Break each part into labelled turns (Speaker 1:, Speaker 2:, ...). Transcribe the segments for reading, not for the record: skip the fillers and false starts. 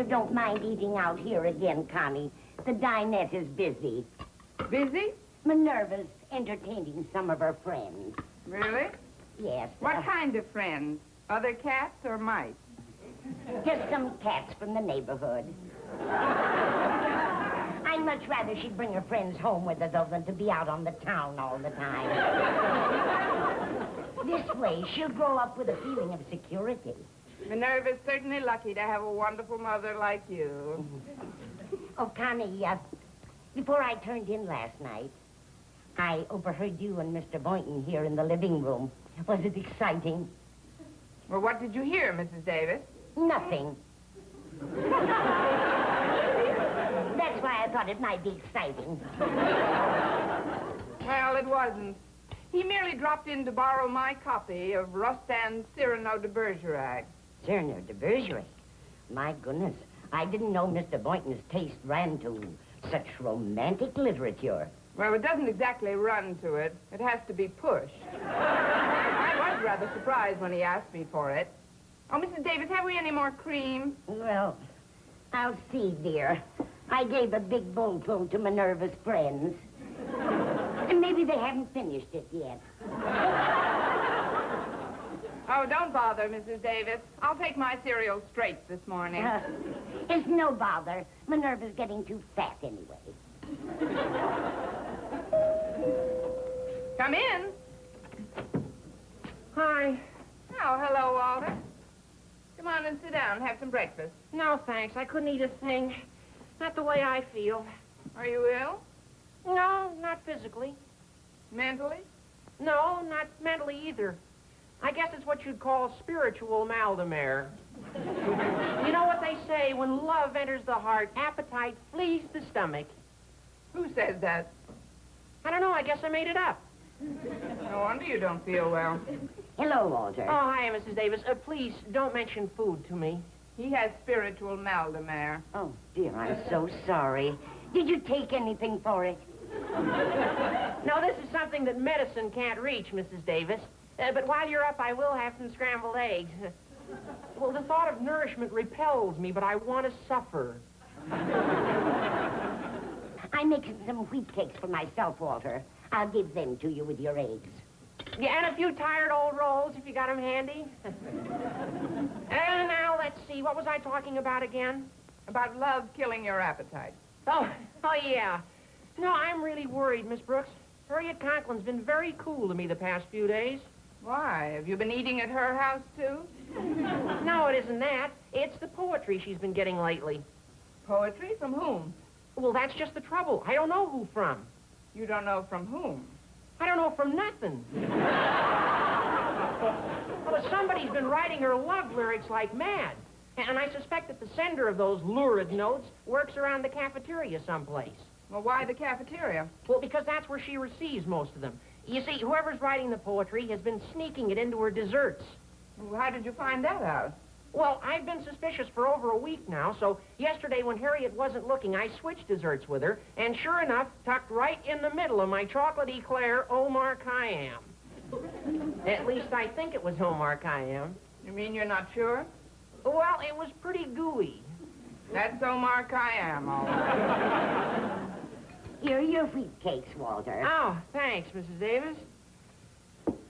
Speaker 1: you don't mind eating out here again, Connie. The dinette is busy.
Speaker 2: Busy?
Speaker 1: Minerva's entertaining some of her friends.
Speaker 2: Really?
Speaker 1: Yes.
Speaker 2: What kind of friends? Other cats or mice?
Speaker 1: Just some cats from the neighborhood. I'd much rather she'd bring her friends home with her, though, than to be out on the town all the time. This way, she'll grow up with a feeling of security.
Speaker 2: Minerva's certainly lucky to have a wonderful mother like you.
Speaker 1: Oh, Connie, before I turned in last night, I overheard you and Mr. Boynton here in the living room. Was it exciting?
Speaker 2: Well, what did you hear, Mrs. Davis?
Speaker 1: Nothing. That's why I thought it might be exciting.
Speaker 2: Well, it wasn't. He merely dropped in to borrow my copy of Rostand's Cyrano de Bergerac.
Speaker 1: Cyrano de Bergerac? My goodness, I didn't know Mr. Boynton's taste ran to such romantic literature.
Speaker 2: Well, it doesn't exactly run to it. It has to be pushed. I was rather surprised when he asked me for it. Oh, Mrs. Davis, have we any more cream?
Speaker 1: Well, I'll see, dear. I gave a big bowlful to Minerva's friends. And maybe they haven't finished it yet.
Speaker 2: Oh, don't bother, Mrs. Davis. I'll take my cereal straight this morning.
Speaker 1: It's no bother. Minerva's getting too fat anyway.
Speaker 2: Come in.
Speaker 3: Hi.
Speaker 2: Oh, hello, Walter. Come on and sit down and have some breakfast.
Speaker 3: No, thanks. I couldn't eat a thing. Not the way I feel.
Speaker 2: Are you ill?
Speaker 3: No, not physically.
Speaker 2: Mentally?
Speaker 3: No, not mentally either. I guess it's what you'd call spiritual mal-de-mer. You know what they say, when love enters the heart, appetite flees the stomach.
Speaker 2: Who says that?
Speaker 3: I don't know, I guess I made it up.
Speaker 2: No wonder you don't feel well.
Speaker 1: Hello, Walter.
Speaker 3: Oh, hi, Mrs. Davis. Please, don't mention food to me.
Speaker 2: He has spiritual mal-de-mer.
Speaker 1: Oh, dear, I'm so sorry. Did you take anything for it?
Speaker 3: No, this is something that medicine can't reach, Mrs. Davis. But while you're up, I will have some scrambled eggs. Well, the thought of nourishment repels me, but I want to suffer.
Speaker 1: I'm making some wheat cakes for myself, Walter. I'll give them to you with your eggs.
Speaker 3: Yeah, and a few tired old rolls, if you got them handy. And now, let's see, what was I talking about again?
Speaker 2: About love killing your appetite.
Speaker 3: Oh, yeah. No, I'm really worried, Miss Brooks. Harriet Conklin's been very cool to me the past few days.
Speaker 2: Why? Have you been eating at her house, too?
Speaker 3: No, it isn't that. It's the poetry she's been getting lately.
Speaker 2: Poetry? From whom?
Speaker 3: Well, that's just the trouble. I don't know who from.
Speaker 2: You don't know from whom?
Speaker 3: I don't know from nothing. Well, somebody's been writing her love lyrics like mad. And I suspect that the sender of those lurid notes works around the cafeteria someplace.
Speaker 2: Well, why the cafeteria?
Speaker 3: Well, because that's where she receives most of them. You see, whoever's writing the poetry has been sneaking it into her desserts.
Speaker 2: Well, how did you find that out?
Speaker 3: Well, I've been suspicious for over a week now, so yesterday when Harriet wasn't looking, I switched desserts with her, and sure enough, tucked right in the middle of my chocolate eclair Omar Khayyam. At least I think it was Omar Khayyam.
Speaker 2: You mean you're not sure?
Speaker 3: Well, it was pretty gooey.
Speaker 2: That's Omar Khayyam, all right.
Speaker 1: Here are your wheat cakes, Walter.
Speaker 3: Oh, thanks, Mrs. Davis.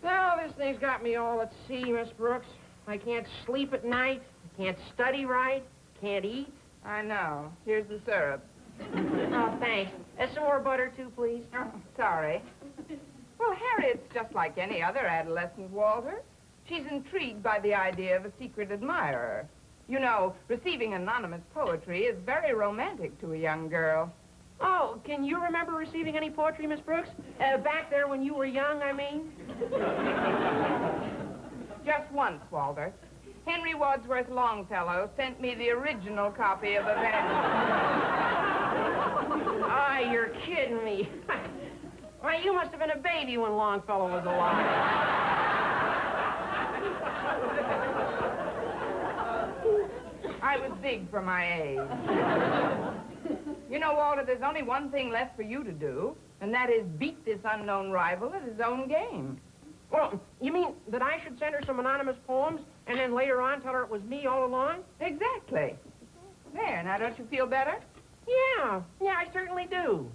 Speaker 3: Well, this thing's got me all at sea, Miss Brooks. I can't sleep at night, can't study right, can't eat.
Speaker 2: I know. Here's the syrup.
Speaker 3: Oh, thanks. Some more butter, too, please.
Speaker 2: Oh, sorry. Well, Harriet's just like any other adolescent, Walter. She's intrigued by the idea of a secret admirer. You know, receiving anonymous poetry is very romantic to a young girl.
Speaker 3: Oh, can you remember receiving any poetry, Miss Brooks? Back there when you were young, I mean?
Speaker 2: Just once, Walter. Henry Wadsworth Longfellow sent me the original copy of Evangeline.
Speaker 3: Ah, you're kidding me. Why, you must have been a baby when Longfellow was alive.
Speaker 2: I was big for my age. You know, Walter, there's only one thing left for you to do, and that is beat this unknown rival at his own game.
Speaker 3: Well, you mean that I should send her some anonymous poems and then later on tell her it was me all along?
Speaker 2: Exactly. Then There, now don't you feel better?
Speaker 3: Yeah, I certainly do.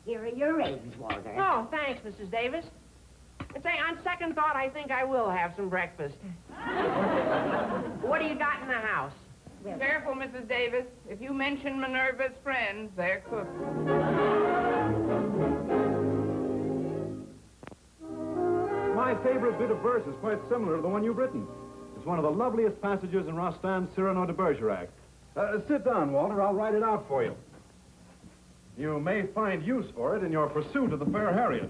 Speaker 1: Here are your eggs, Walter.
Speaker 3: Oh, thanks, Mrs. Davis. And say, on second thought, I think I will have some breakfast. What do you got in the house?
Speaker 1: Well,
Speaker 2: Careful, Mrs. Davis. If you mention Minerva's friends, they're cooked.
Speaker 4: My favorite bit of verse is quite similar to the one you've written. It's one of the loveliest passages in Rostand's Cyrano de Bergerac. Sit down, Walter. I'll write it out for you. You may find use for it in your pursuit of the fair Harriet.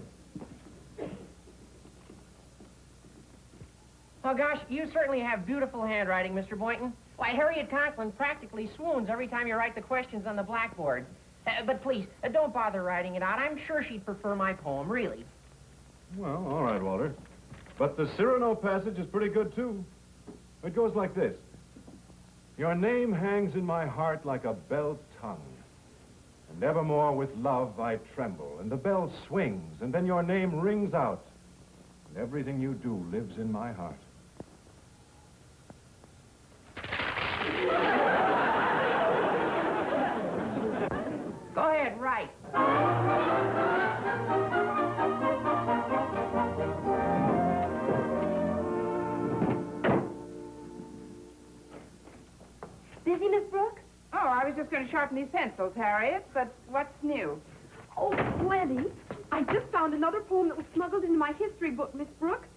Speaker 3: Oh, gosh, you certainly have beautiful handwriting, Mr. Boynton. Why, Harriet Conklin practically swoons every time you write the questions on the blackboard. But please, don't bother writing it out. I'm sure she'd prefer my poem, really.
Speaker 4: Well, all right, Walter. But the Cyrano passage is pretty good, too. It goes like this. Your name hangs in my heart like a bell tongue. And evermore with love I tremble. And the bell swings, and then your name rings out. And everything you do lives in my heart.
Speaker 3: Go ahead, write.
Speaker 5: Busy, Miss Brooks?
Speaker 2: Oh, I was just going to sharpen these pencils, Harriet, but what's new?
Speaker 5: Oh, plenty. I just found another poem that was smuggled into my history book, Miss Brooks.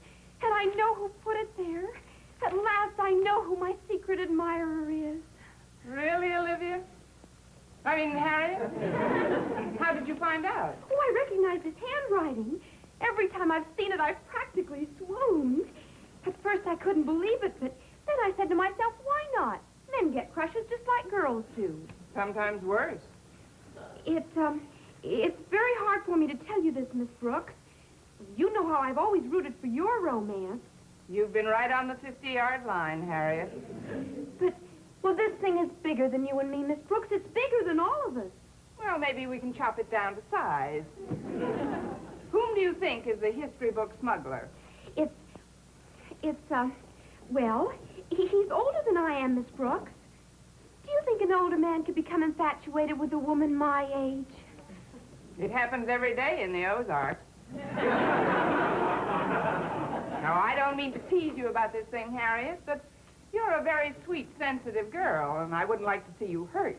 Speaker 5: And I know who put it there. At last, I know who my secret admirer is.
Speaker 2: Really, Olivia? I mean, Harriet? How did you find out?
Speaker 5: Oh, I recognize his handwriting. Every time I've seen it, I've practically swooned. At first, I couldn't believe it, but then I said to myself, why not? Men get crushes just like girls do.
Speaker 2: Sometimes worse.
Speaker 5: It's very hard for me to tell you this, Miss Brooks. You know how I've always rooted for your romance.
Speaker 2: You've been right on the 50-yard line, Harriet.
Speaker 5: But, well, this thing is bigger than you and me, Miss Brooks. It's bigger than all of us.
Speaker 2: Well, maybe we can chop it down to size. Whom do you think is the history book smuggler?
Speaker 5: Well, he's older than I am, Miss Brooks. Do you think an older man could become infatuated with a woman my age?
Speaker 2: It happens every day in the Ozarks. Now, I don't mean to tease you about this thing, Harriet, but you're a very sweet, sensitive girl, and I wouldn't like to see you hurt.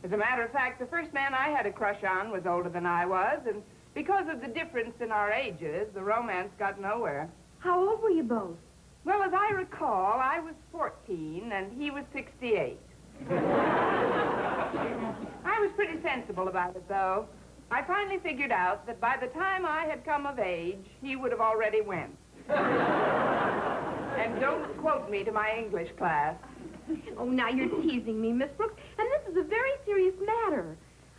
Speaker 2: As a matter of fact, the first man I had a crush on was older than I was, and because of the difference in our ages, the romance got nowhere.
Speaker 5: How old were you both?
Speaker 2: Well, as I recall, I was 14, and he was 68. I was pretty sensible about it, though. I finally figured out that by the time I had come of age, he would have already went. And don't quote me to my English class.
Speaker 5: Oh, now you're teasing me, Miss Brooks, and this is a very serious matter.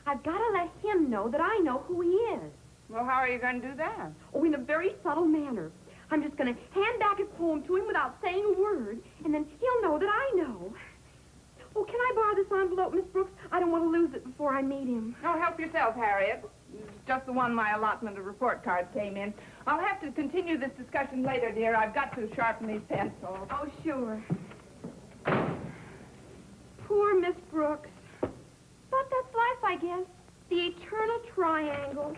Speaker 5: I've got to let him know that I know who he is.
Speaker 2: Well, how are you going to do that?
Speaker 5: Oh, in a very subtle manner. I'm just going to hand back his poem to him without saying a word, and then he'll know that I know. Oh, can I borrow this envelope, Miss Brooks? I don't want to lose it before I meet him.
Speaker 2: Oh, help yourself, Harriet. It's just the one my allotment of report cards came in. I'll have to continue this discussion later, dear. I've got to sharpen these pencils.
Speaker 5: Oh, sure. Poor Miss Brooks. But that's life, I guess. The eternal triangle.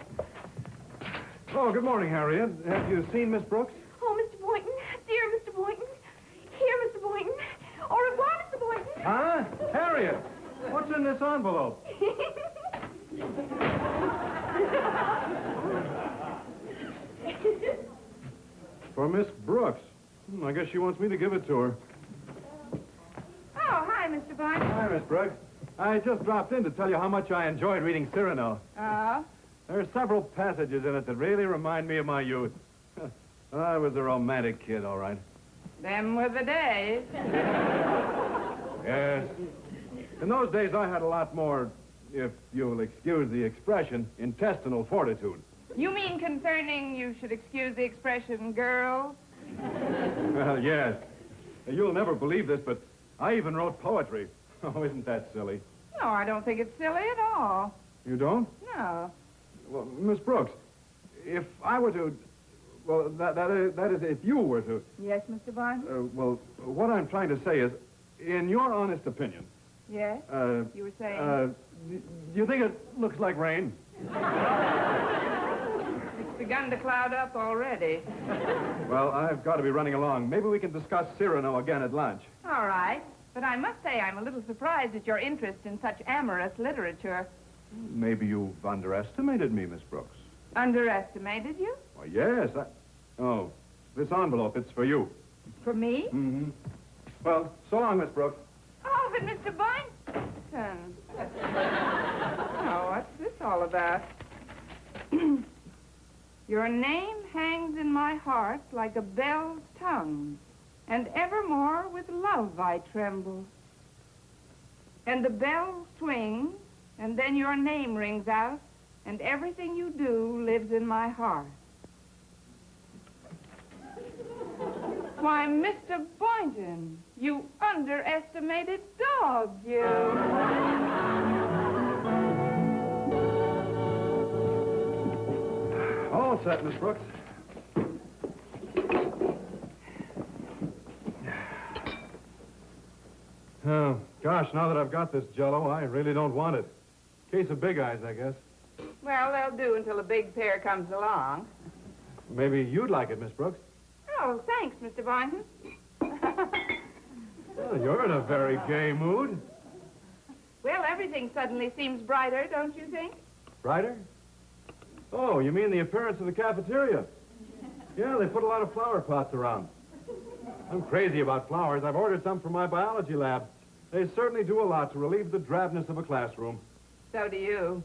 Speaker 4: Oh, good morning, Harriet. Have you seen Miss Brooks?
Speaker 5: Oh, Mr. Boynton. Dear Mr. Boynton. Here, Mr. Boynton. Au revoir, Mr. Boynton.
Speaker 4: Huh? Harriet, what's in this envelope? For Miss Brooks. I guess she wants me to give it to her.
Speaker 2: Oh, hi, Mr. Boynton.
Speaker 4: Hi, Miss Brooks. I just dropped in to tell you how much I enjoyed reading Cyrano.
Speaker 2: Oh?
Speaker 4: There are several passages in it that really remind me of my youth. I was a romantic kid, all right.
Speaker 2: Them were the days.
Speaker 4: Yes. In those days, I had a lot more, if you'll excuse the expression, intestinal fortitude.
Speaker 2: You mean concerning, you should excuse the expression, girls?
Speaker 4: Well, yes. You'll never believe this, but I even wrote poetry. Oh, isn't that silly?
Speaker 2: No, I don't think it's silly at all.
Speaker 4: You don't?
Speaker 2: No.
Speaker 4: Well, Miss Brooks, if I were to... Well, that is, if you were to...
Speaker 2: Yes, Mr. Boynton?
Speaker 4: Well, what I'm trying to say is, in your honest opinion,
Speaker 2: Yes? You were saying?
Speaker 4: Do you think it looks like rain?
Speaker 2: It's begun to cloud up already.
Speaker 4: Well, I've got to be running along. Maybe we can discuss Cyrano again at lunch.
Speaker 2: All right. But I must say I'm a little surprised at your interest in such amorous literature.
Speaker 4: Maybe you've underestimated me, Miss Brooks.
Speaker 2: Underestimated you?
Speaker 4: Oh, yes. Oh, this envelope, it's for you.
Speaker 2: For me?
Speaker 4: Mm-hmm. Well, so long, Miss Brooks.
Speaker 2: Oh, but Mr. Boynton. Oh, what's this all about? Your name hangs in my heart like a bell's tongue, and evermore with love I tremble. And the bell swings, and then your name rings out, and everything you do lives in my heart. Why, Mr. Boynton, you underestimated dog, you.
Speaker 4: All set, Miss Brooks. Oh, gosh, now that I've got this Jell-O, I really don't want it. Case of big eyes, I guess.
Speaker 2: Well, they'll do until a big pair comes along.
Speaker 4: Maybe you'd like it, Miss Brooks.
Speaker 2: Oh, thanks, Mr. Boynton.
Speaker 4: Well, you're in a very gay mood.
Speaker 2: Well, everything suddenly seems brighter, don't you think?
Speaker 4: Brighter? Oh, you mean the appearance of the cafeteria? Yeah, they put a lot of flower pots around. I'm crazy about flowers. I've ordered some for my biology lab. They certainly do a lot to relieve the drabness of a classroom.
Speaker 2: So do you.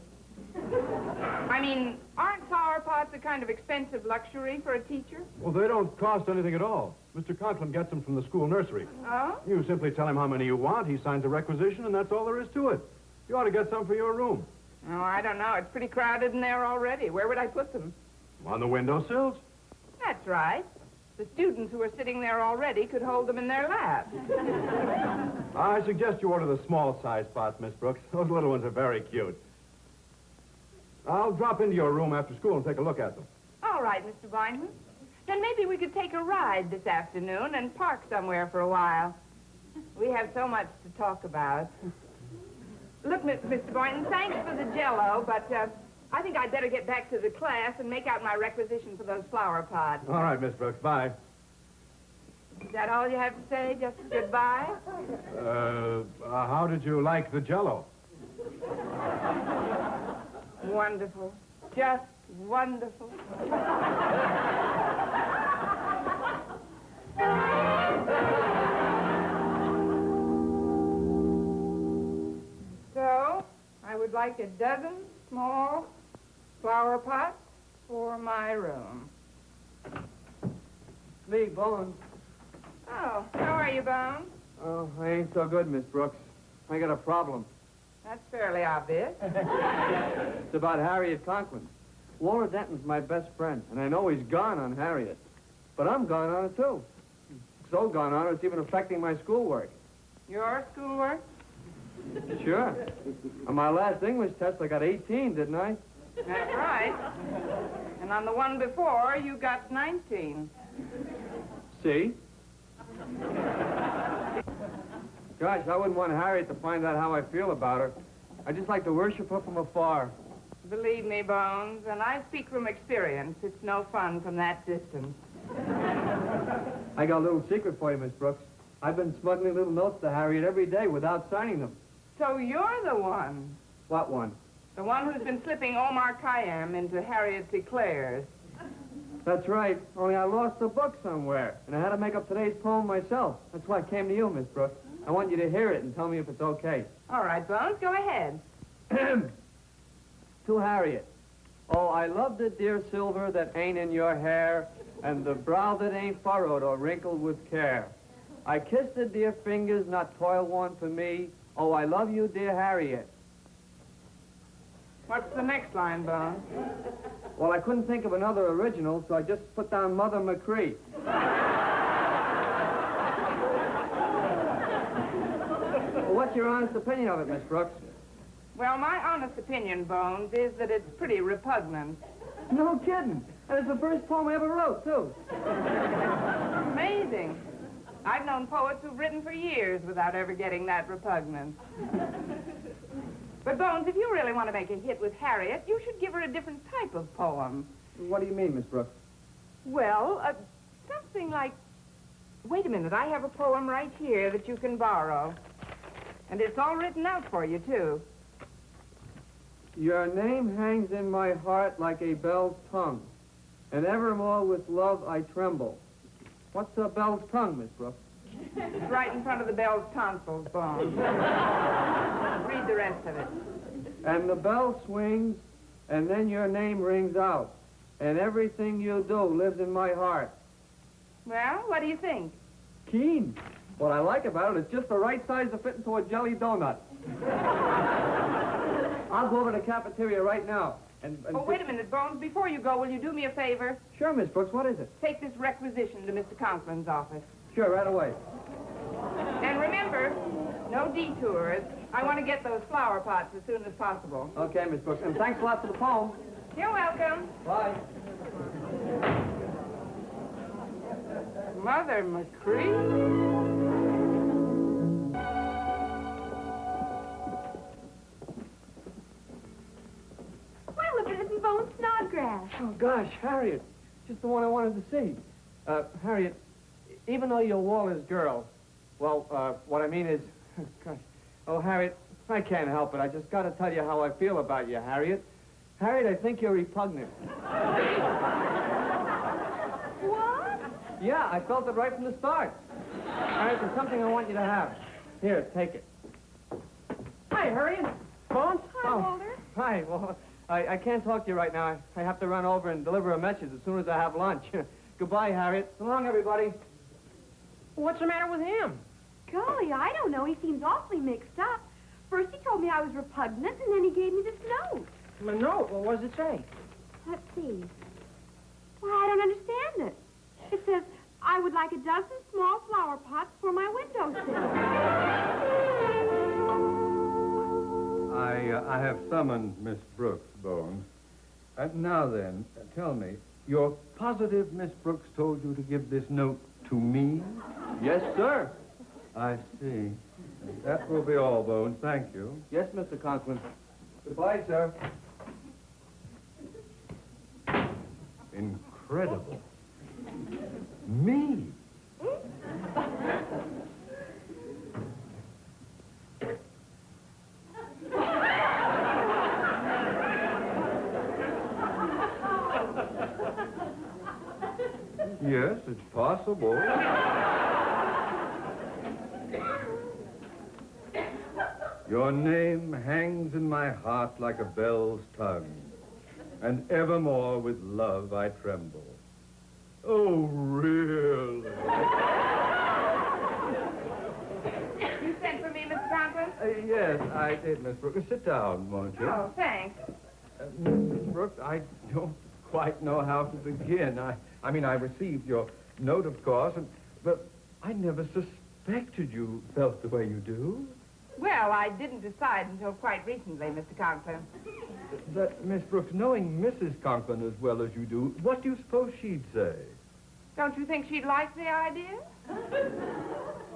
Speaker 2: I mean, aren't flower pots a kind of expensive luxury for a teacher?
Speaker 4: Well, they don't cost anything at all. Mr. Conklin gets them from the school nursery.
Speaker 2: Oh?
Speaker 4: You simply tell him how many you want, he signs a requisition, and that's all there is to it. You ought to get some for your room.
Speaker 2: Oh, I don't know. It's pretty crowded in there already. Where would I put them?
Speaker 4: On the windowsills?
Speaker 2: That's right. The students who are sitting there already could hold them in their laps.
Speaker 4: I suggest you order the small-size pots, Miss Brooks. Those little ones are very cute. I'll drop into your room after school and take a look at them.
Speaker 2: All right, Mr. Boynton. Then maybe we could take a ride this afternoon and park somewhere for a while. We have so much to talk about. Look, Mr. Boynton, thanks for the Jell-O, but I think I'd better get back to the class and make out my requisition for those flower pots.
Speaker 4: All right, Miss Brooks, bye.
Speaker 2: Is that all you have to say? Just goodbye?
Speaker 4: How did you like the Jell-O?
Speaker 2: Wonderful. Just wonderful. So, I would like a dozen small flower pots for my room.
Speaker 6: Me, Bones.
Speaker 2: Oh, how are you, Bones?
Speaker 6: Oh, I ain't so good, Miss Brooks. I got a problem.
Speaker 2: That's fairly obvious.
Speaker 6: It's about Harriet Conklin. Walter Denton's my best friend, and I know he's gone on Harriet. But I'm gone on it, too. So gone on it's even affecting my schoolwork.
Speaker 2: Your schoolwork?
Speaker 6: Sure. On my last English test, I got 18, didn't I?
Speaker 2: That's right. And on the one before, you got 19.
Speaker 6: See? Gosh, I wouldn't want Harriet to find out how I feel about her. I just like to worship her from afar.
Speaker 2: Believe me, Bones, and I speak from experience. It's no fun from that distance.
Speaker 6: I got a little secret for you, Miss Brooks. I've been smuggling little notes to Harriet every day without signing them.
Speaker 2: So you're the one.
Speaker 6: What one?
Speaker 2: The one who's been slipping Omar Khayyam into Harriet's eclairs.
Speaker 6: That's right, only I lost the book somewhere, and I had to make up today's poem myself. That's why I came to you, Miss Brooks. I want you to hear it and tell me if it's okay.
Speaker 2: All right, Bones, go ahead.
Speaker 6: To Harriet. Oh, I love the dear silver that ain't in your hair, and the brow that ain't furrowed or wrinkled with care. I kiss the dear fingers not toil-worn for me. Oh, I love you, dear Harriet.
Speaker 2: What's the next line, Bones?
Speaker 6: Well, I couldn't think of another original, so I just put down Mother McCree. Well, what's your honest opinion of it, Miss Brooks?
Speaker 2: Well, my honest opinion, Bones, is that it's pretty repugnant.
Speaker 6: No kidding. And it's the first poem I ever wrote, too.
Speaker 2: Amazing. I've known poets who've written for years without ever getting that repugnance. But, Bones, if you really want to make a hit with Harriet, you should give her a different type of poem.
Speaker 6: What do you mean, Miss Brooks?
Speaker 2: Well, something like... Wait a minute, I have a poem right here that you can borrow. And it's all written out for you, too.
Speaker 6: Your name hangs in my heart like a bell's tongue, and evermore with love I tremble. What's a bell's tongue, Miss Brooks?
Speaker 2: It's right in front of the bell's tonsils, Bones. Read the rest of it.
Speaker 6: And the bell swings, and then your name rings out, and everything you do lives in my heart.
Speaker 2: Well, what do you think?
Speaker 6: Keen. What I like about it, it's just the right size to fit into a jelly donut. I'll go over to the cafeteria right now.
Speaker 2: Oh, wait a minute, Bones. Before you go, will you do me a favor?
Speaker 6: Sure, Miss Brooks. What is it?
Speaker 2: Take this requisition to Mr. Conklin's office.
Speaker 6: Sure, right away.
Speaker 2: And remember, no detours. I want to get those flower pots as soon as possible.
Speaker 6: Okay, Miss Brooks. And thanks a lot for the poem.
Speaker 2: You're welcome.
Speaker 6: Bye.
Speaker 2: Mother McCree?
Speaker 5: Bone Snodgrass.
Speaker 6: Oh, gosh, Harriet. Just the one I wanted to see. Harriet, even though you're Walter's girl, well, what I mean is, gosh, oh, Harriet, I can't help it. I just got to tell you how I feel about you, Harriet. Harriet, I think you're repugnant.
Speaker 5: What?
Speaker 6: Yeah, I felt it right from the start. Harriet, there's something I want you to have. Here, take it.
Speaker 3: Hi, Harriet. Bones?
Speaker 5: Hi, Walter.
Speaker 6: Hi, well, I can't talk to you right now. I have to run over and deliver a message as soon as I have lunch. Goodbye, Harriet. So long, everybody.
Speaker 3: What's the matter with him?
Speaker 5: Golly, I don't know. He seems awfully mixed up. First he told me I was repugnant, and then he gave me this note.
Speaker 3: A note? What does it say?
Speaker 5: Let's see. Well, I don't understand it. It says, I would like a dozen small flower pots for my windowsill.
Speaker 7: I have summoned Miss Brooks, Bones. Now then, tell me, you're positive Miss Brooks told you to give this note to me?
Speaker 6: Yes, sir.
Speaker 7: I see. That will be all, Bones. Thank you.
Speaker 6: Yes, Mr. Conklin. Goodbye, sir.
Speaker 7: Incredible. Me? Yes, it's possible. Your name hangs in my heart like a bell's tongue, and evermore with love I tremble. Oh, really?
Speaker 2: You sent for me, Mr. Conklin?
Speaker 7: Yes, I did, Miss Brooks. Sit down, won't you?
Speaker 2: Oh, thanks.
Speaker 7: Miss Brooks, I don't quite know how to begin. I mean, I received your note, of course, but I never suspected you felt the way you do.
Speaker 2: Well, I didn't decide until quite recently, Mr. Conklin.
Speaker 7: But, Miss Brooks, knowing Mrs. Conklin as well as you do, what do you suppose she'd say?
Speaker 2: Don't you think she'd like the idea?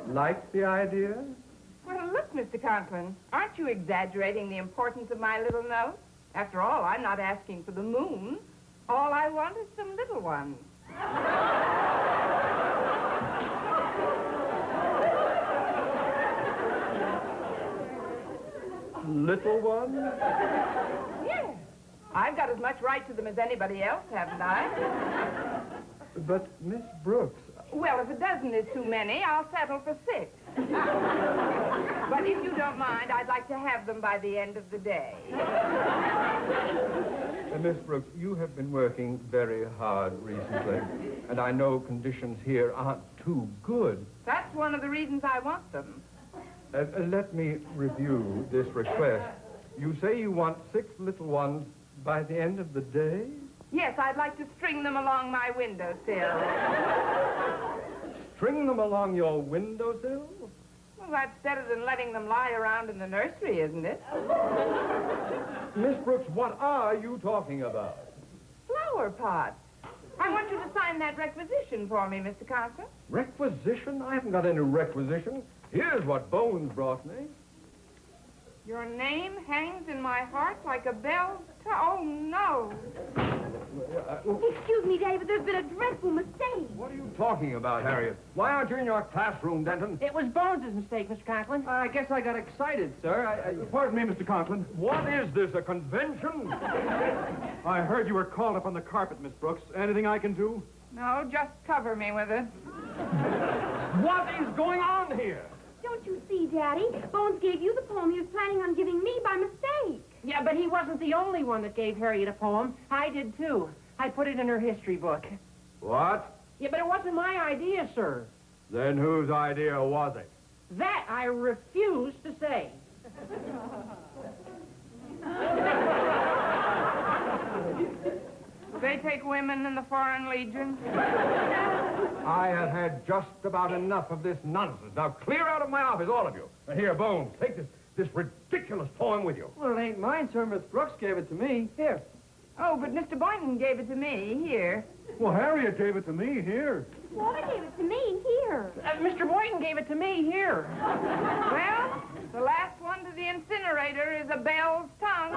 Speaker 7: Like the idea?
Speaker 2: Well, look, Mr. Conklin, aren't you exaggerating the importance of my little note? After all, I'm not asking for the moon. All I want is some little ones.
Speaker 7: Little one?
Speaker 2: Yes. I've got as much right to them as anybody else, haven't I?
Speaker 7: But, Miss Brooks...
Speaker 2: Well, if a dozen is too many, I'll settle for 6. But if you don't mind, I'd like to have them by the end of the day.
Speaker 7: Miss Brooks, you have been working very hard recently, and I know conditions here aren't too good.
Speaker 2: That's one of the reasons I want them.
Speaker 7: Let me review this request. You say you want 6 little ones by the end of the day?
Speaker 2: Yes, I'd like to string them along my windowsill.
Speaker 7: String them along your windowsill?
Speaker 2: Well, that's better than letting them lie around in the nursery, isn't it?
Speaker 7: Miss Brooks, what are you talking about?
Speaker 2: Flower pots. I want you to sign that requisition for me, Mr. Conklin.
Speaker 7: Requisition? I haven't got any requisition. Here's what Bones brought me.
Speaker 2: Your name hangs in my heart like a bell. Oh, no.
Speaker 5: Excuse me, David, there's been a dreadful mistake.
Speaker 7: What are you talking about, Harriet? Why aren't you in your classroom, Denton?
Speaker 3: It was Bones' mistake, Mr. Conklin.
Speaker 6: I guess I got excited, sir.
Speaker 4: Pardon me, Mr. Conklin.
Speaker 7: What is this, a convention?
Speaker 4: I heard you were called up on the carpet, Miss Brooks. Anything I can do?
Speaker 2: No, just cover me with it.
Speaker 7: What is going on here?
Speaker 5: Don't you see, Daddy? Bones gave you the poem he was planning on giving me by mistake.
Speaker 3: Yeah, but he wasn't the only one that gave Harriet a poem. I did, too. I put it in her history book.
Speaker 7: What?
Speaker 3: Yeah, but it wasn't my idea, sir.
Speaker 7: Then whose idea was it?
Speaker 3: That I refuse to say.
Speaker 2: They take women in the Foreign Legion.
Speaker 7: I have had just about enough of this nonsense. Now clear out of my office, all of you. And here, Bones, take this ridiculous poem with you.
Speaker 6: Well, it ain't mine, sir. Miss Brooks gave it to me. Here.
Speaker 2: Oh, but Mr. Boynton gave it to me. Here.
Speaker 4: Well, Harriet gave it to me here.
Speaker 5: Walter gave it to me here.
Speaker 3: Mr. Boynton gave it to me here.
Speaker 2: Well, the last one to the incinerator is a bell's tongue.